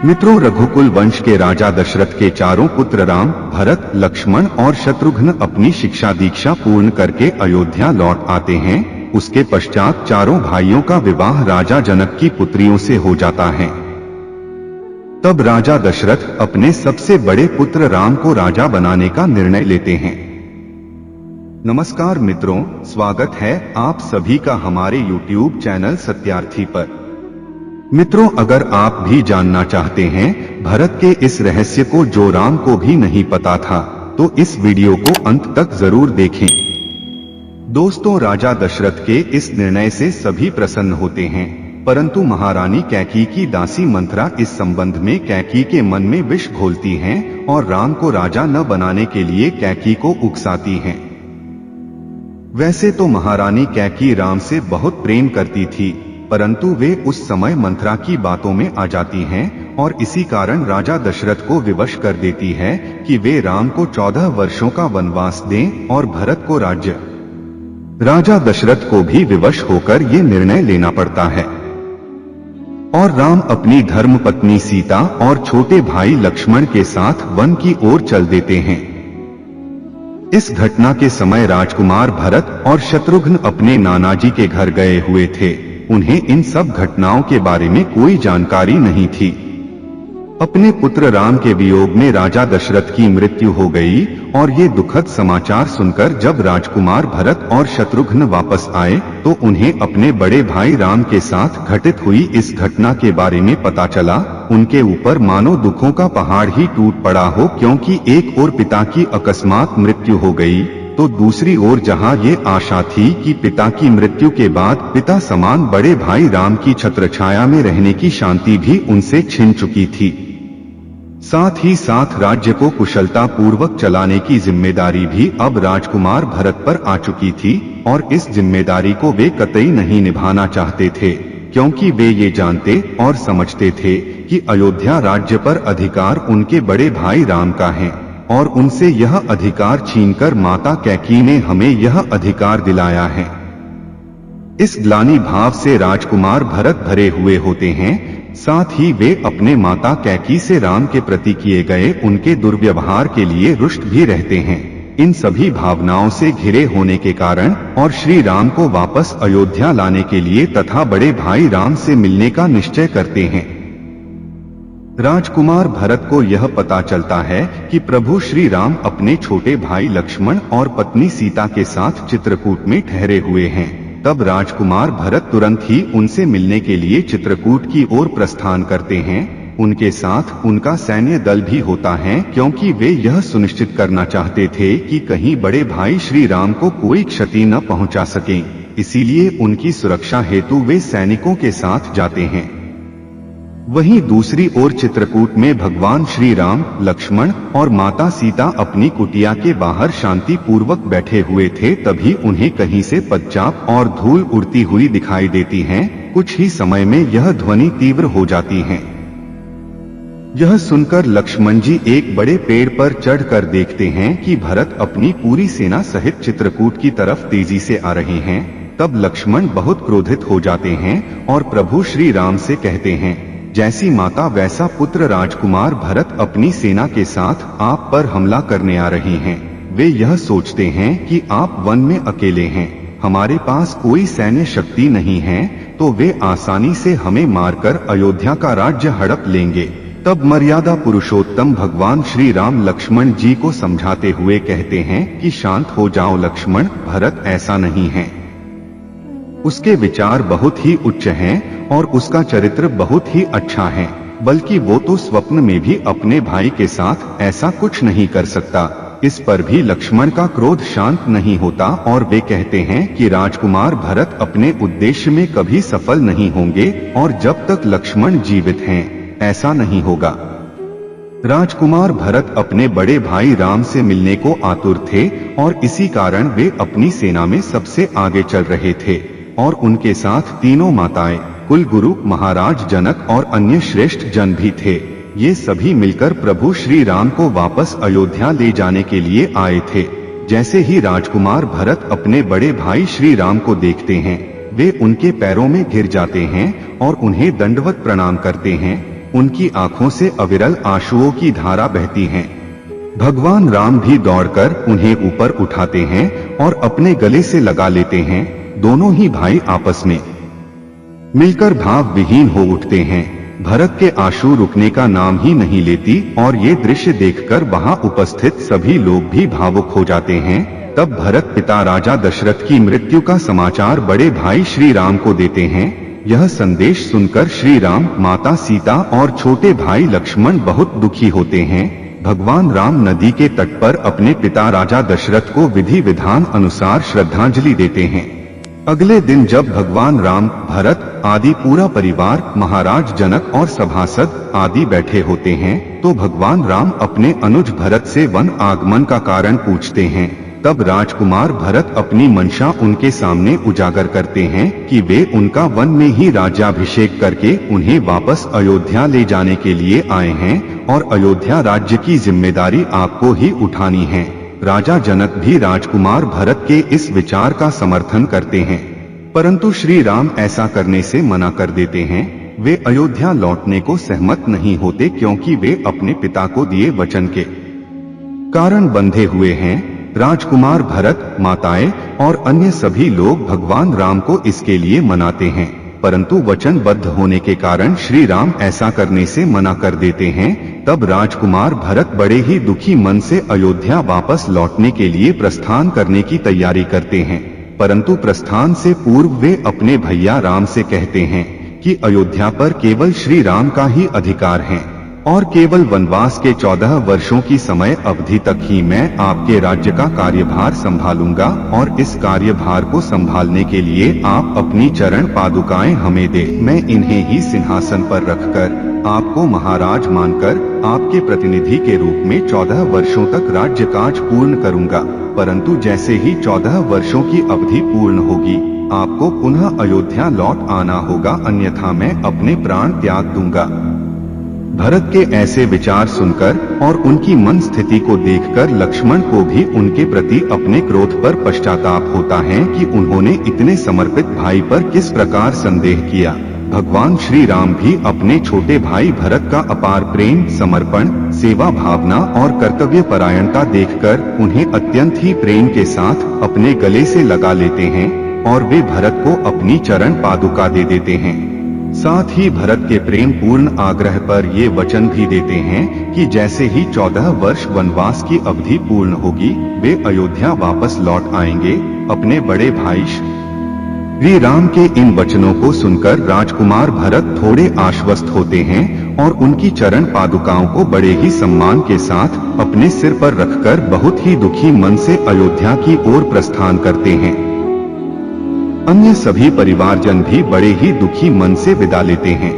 मित्रों, रघुकुल वंश के राजा दशरथ के चारों पुत्र राम, भरत, लक्ष्मण और शत्रुघ्न अपनी शिक्षा दीक्षा पूर्ण करके अयोध्या लौट आते हैं। उसके पश्चात चारों भाइयों का विवाह राजा जनक की पुत्रियों से हो जाता है। तब राजा दशरथ अपने सबसे बड़े पुत्र राम को राजा बनाने का निर्णय लेते हैं। नमस्कार मित्रों, स्वागत है आप सभी का हमारे YouTube चैनल सत्यार्थी पर। मित्रों, अगर आप भी जानना चाहते हैं भरत के इस रहस्य को जो राम को भी नहीं पता था, तो इस वीडियो को अंत तक जरूर देखें। दोस्तों, राजा दशरथ के इस निर्णय से सभी प्रसन्न होते हैं, परंतु महारानी कैकेयी की दासी मंथरा इस संबंध में कैकेयी के मन में विष घोलती हैं और राम को राजा न बनाने के लिए कैकेयी को उकसाती हैं। वैसे तो महारानी कैकेयी राम से बहुत प्रेम करती थी, परंतु वे उस समय मंथरा की बातों में आ जाती हैं और इसी कारण राजा दशरथ को विवश कर देती है कि वे राम को 14 वर्षों का वनवास दें और भरत को राज्य। राजा दशरथ को भी विवश होकर ये निर्णय लेना पड़ता है और राम अपनी धर्मपत्नी सीता और छोटे भाई लक्ष्मण के साथ वन की ओर चल देते हैं। इस घटना के समय राजकुमार भरत और शत्रुघ्न अपने नानाजी के घर गए हुए थे। उन्हें इन सब घटनाओं के बारे में कोई जानकारी नहीं थी। अपने पुत्र राम के वियोग में राजा दशरथ की मृत्यु हो गई और ये दुखद समाचार सुनकर जब राजकुमार भरत और शत्रुघ्न वापस आए तो उन्हें अपने बड़े भाई राम के साथ घटित हुई इस घटना के बारे में पता चला। उनके ऊपर मानो दुखों का पहाड़ ही टूट पड़ा हो, क्योंकि एक ओर पिता की अकस्मात मृत्यु हो गई तो दूसरी ओर जहां ये आशा थी कि पिता की मृत्यु के बाद पिता समान बड़े भाई राम की छत्रछाया में रहने की शांति भी उनसे छिन चुकी थी। साथ ही साथ राज्य को कुशलता पूर्वक चलाने की जिम्मेदारी भी अब राजकुमार भरत पर आ चुकी थी और इस जिम्मेदारी को वे कतई नहीं निभाना चाहते थे, क्योंकि वे ये जानते और समझते थे कि अयोध्या राज्य पर अधिकार उनके बड़े भाई राम का है और उनसे यह अधिकार छीनकर माता कैकेयी ने हमें यह अधिकार दिलाया है। इस ग्लानि भाव से राजकुमार भरत भरे हुए होते हैं। साथ ही वे अपने माता कैकेयी से राम के प्रति किए गए उनके दुर्व्यवहार के लिए रुष्ट भी रहते हैं। इन सभी भावनाओं से घिरे होने के कारण और श्री राम को वापस अयोध्या लाने के लिए तथा बड़े भाई राम से मिलने का निश्चय करते हैं। राजकुमार भरत को यह पता चलता है कि प्रभु श्री राम अपने छोटे भाई लक्ष्मण और पत्नी सीता के साथ चित्रकूट में ठहरे हुए हैं। तब राजकुमार भरत तुरंत ही उनसे मिलने के लिए चित्रकूट की ओर प्रस्थान करते हैं। उनके साथ उनका सैन्य दल भी होता है, क्योंकि वे यह सुनिश्चित करना चाहते थे कि कहीं बड़े भाई श्री राम को कोई क्षति न पहुंचा सके। इसीलिए उनकी सुरक्षा हेतु वे सैनिकों के साथ जाते हैं। वहीं दूसरी ओर चित्रकूट में भगवान श्री राम, लक्ष्मण और माता सीता अपनी कुटिया के बाहर शांति पूर्वक बैठे हुए थे। तभी उन्हें कहीं से पदचाप और धूल उड़ती हुई दिखाई देती है। कुछ ही समय में यह ध्वनि तीव्र हो जाती है। यह सुनकर लक्ष्मण जी एक बड़े पेड़ पर चढ़कर देखते हैं कि भरत अपनी पूरी सेना सहित चित्रकूट की तरफ तेजी से आ रहे हैं। तब लक्ष्मण बहुत क्रोधित हो जाते हैं और प्रभु श्री राम से कहते हैं, जैसी माता वैसा पुत्र राजकुमार भरत अपनी सेना के साथ आप पर हमला करने आ रहे हैं। वे यह सोचते हैं कि आप वन में अकेले हैं, हमारे पास कोई सैन्य शक्ति नहीं है, तो वे आसानी से हमें मारकर अयोध्या का राज्य हड़प लेंगे। तब मर्यादा पुरुषोत्तम भगवान श्री राम लक्ष्मण जी को समझाते हुए कहते हैं कि शांत हो जाओ लक्ष्मण, भरत ऐसा नहीं है। उसके विचार बहुत ही उच्च हैं और उसका चरित्र बहुत ही अच्छा है, बल्कि वो तो स्वप्न में भी अपने भाई के साथ ऐसा कुछ नहीं कर सकता। इस पर भी लक्ष्मण का क्रोध शांत नहीं होता और वे कहते हैं कि राजकुमार भरत अपने उद्देश्य में कभी सफल नहीं होंगे और जब तक लक्ष्मण जीवित हैं ऐसा नहीं होगा। राजकुमार भरत अपने बड़े भाई राम से मिलने को आतुर थे और इसी कारण वे अपनी सेना में सबसे आगे चल रहे थे और उनके साथ तीनों माताएं, कुलगुरु महाराज जनक और अन्य श्रेष्ठ जन भी थे। ये सभी मिलकर प्रभु श्री राम को वापस अयोध्या ले जाने के लिए आए थे। जैसे ही राजकुमार भरत अपने बड़े भाई श्री राम को देखते हैं, वे उनके पैरों में गिर जाते हैं और उन्हें दंडवत प्रणाम करते हैं। उनकी आंखों से अविरल आंसुओं की धारा बहती है। भगवान राम भी दौड़कर उन्हें ऊपर उठाते हैं और अपने गले से लगा लेते हैं। दोनों ही भाई आपस में मिलकर भाव विहीन हो उठते हैं। भरत के आंसू रुकने का नाम ही नहीं लेती और ये दृश्य देखकर वहां उपस्थित सभी लोग भी भावुक हो जाते हैं। तब भरत पिता राजा दशरथ की मृत्यु का समाचार बड़े भाई श्री राम को देते हैं। यह संदेश सुनकर श्री राम, माता सीता और छोटे भाई लक्ष्मण बहुत दुखी होते हैं। भगवान राम नदी के तट पर अपने पिता राजा दशरथ को विधि विधान अनुसार श्रद्धांजलि देते हैं। अगले दिन जब भगवान राम, भरत आदि पूरा परिवार, महाराज जनक और सभासद आदि बैठे होते हैं, तो भगवान राम अपने अनुज भरत से वन आगमन का कारण पूछते हैं। तब राजकुमार भरत अपनी मंशा उनके सामने उजागर करते हैं कि वे उनका वन में ही राज्याभिषेक करके उन्हें वापस अयोध्या ले जाने के लिए आए हैं और अयोध्या राज्य की जिम्मेदारी आपको ही उठानी है। राजा जनक भी राजकुमार भरत के इस विचार का समर्थन करते हैं, परंतु श्री राम ऐसा करने से मना कर देते हैं। वे अयोध्या लौटने को सहमत नहीं होते क्योंकि वे अपने पिता को दिए वचन के कारण बंधे हुए हैं। राजकुमार भरत, माताएं और अन्य सभी लोग भगवान राम को इसके लिए मनाते हैं, परंतु वचनबद्ध होने के कारण श्री राम ऐसा करने से मना कर देते हैं। तब राजकुमार भरत बड़े ही दुखी मन से अयोध्या वापस लौटने के लिए प्रस्थान करने की तैयारी करते हैं, परंतु प्रस्थान से पूर्व वे अपने भैया राम से कहते हैं कि अयोध्या पर केवल श्री राम का ही अधिकार है और केवल वनवास के 14 वर्षों की समय अवधि तक ही मैं आपके राज्य का कार्यभार संभालूंगा और इस कार्यभार को संभालने के लिए आप अपनी चरण पादुकाएं हमें दे। मैं इन्हें ही सिंहासन पर रखकर आपको महाराज मानकर आपके प्रतिनिधि के रूप में 14 वर्षों तक राज्य काज पूर्ण करूंगा, परंतु जैसे ही 14 वर्षों की अवधि पूर्ण होगी आपको पुनः अयोध्या लौट आना होगा, अन्यथा मैं अपने प्राण त्याग दूंगा। भरत के ऐसे विचार सुनकर और उनकी मन स्थिति को देखकर लक्ष्मण को भी उनके प्रति अपने क्रोध पर पश्चाताप होता है कि उन्होंने इतने समर्पित भाई पर किस प्रकार संदेह किया। भगवान श्री राम भी अपने छोटे भाई भरत का अपार प्रेम, समर्पण, सेवा भावना और कर्तव्य परायणता देखकर उन्हें अत्यंत ही प्रेम के साथ अपने गले से लगा लेते हैं और वे भरत को अपनी चरण पादुका दे देते हैं। साथ ही भरत के प्रेम पूर्ण आग्रह पर ये वचन भी देते हैं कि जैसे ही 14 वर्ष वनवास की अवधि पूर्ण होगी वे अयोध्या वापस लौट आएंगे। अपने बड़े भाई श्री राम के इन वचनों को सुनकर राजकुमार भरत थोड़े आश्वस्त होते हैं और उनकी चरण पादुकाओं को बड़े ही सम्मान के साथ अपने सिर पर रखकर बहुत ही दुखी मन से अयोध्या की ओर प्रस्थान करते हैं। अन्य सभी परिवारजन भी बड़े ही दुखी मन से विदा लेते हैं।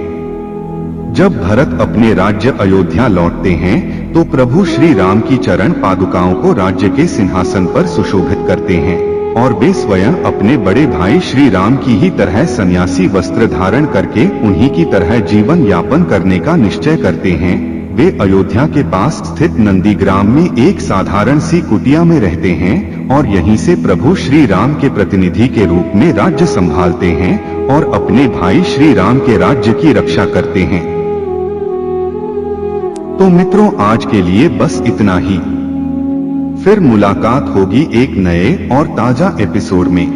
जब भरत अपने राज्य अयोध्या लौटते हैं तो प्रभु श्री राम की चरण पादुकाओं को राज्य के सिंहासन पर सुशोभित करते हैं और वे स्वयं अपने बड़े भाई श्री राम की ही तरह सन्यासी वस्त्र धारण करके उन्हीं की तरह जीवन यापन करने का निश्चय करते हैं। वे अयोध्या के पास स्थित नंदीग्राम में एक साधारण सी कुटिया में रहते हैं और यहीं से प्रभु श्री राम के प्रतिनिधि के रूप में राज्य संभालते हैं और अपने भाई श्री राम के राज्य की रक्षा करते हैं। तो मित्रों, आज के लिए बस इतना ही। फिर मुलाकात होगी एक नए और ताजा एपिसोड में।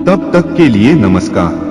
तब तक के लिए नमस्कार।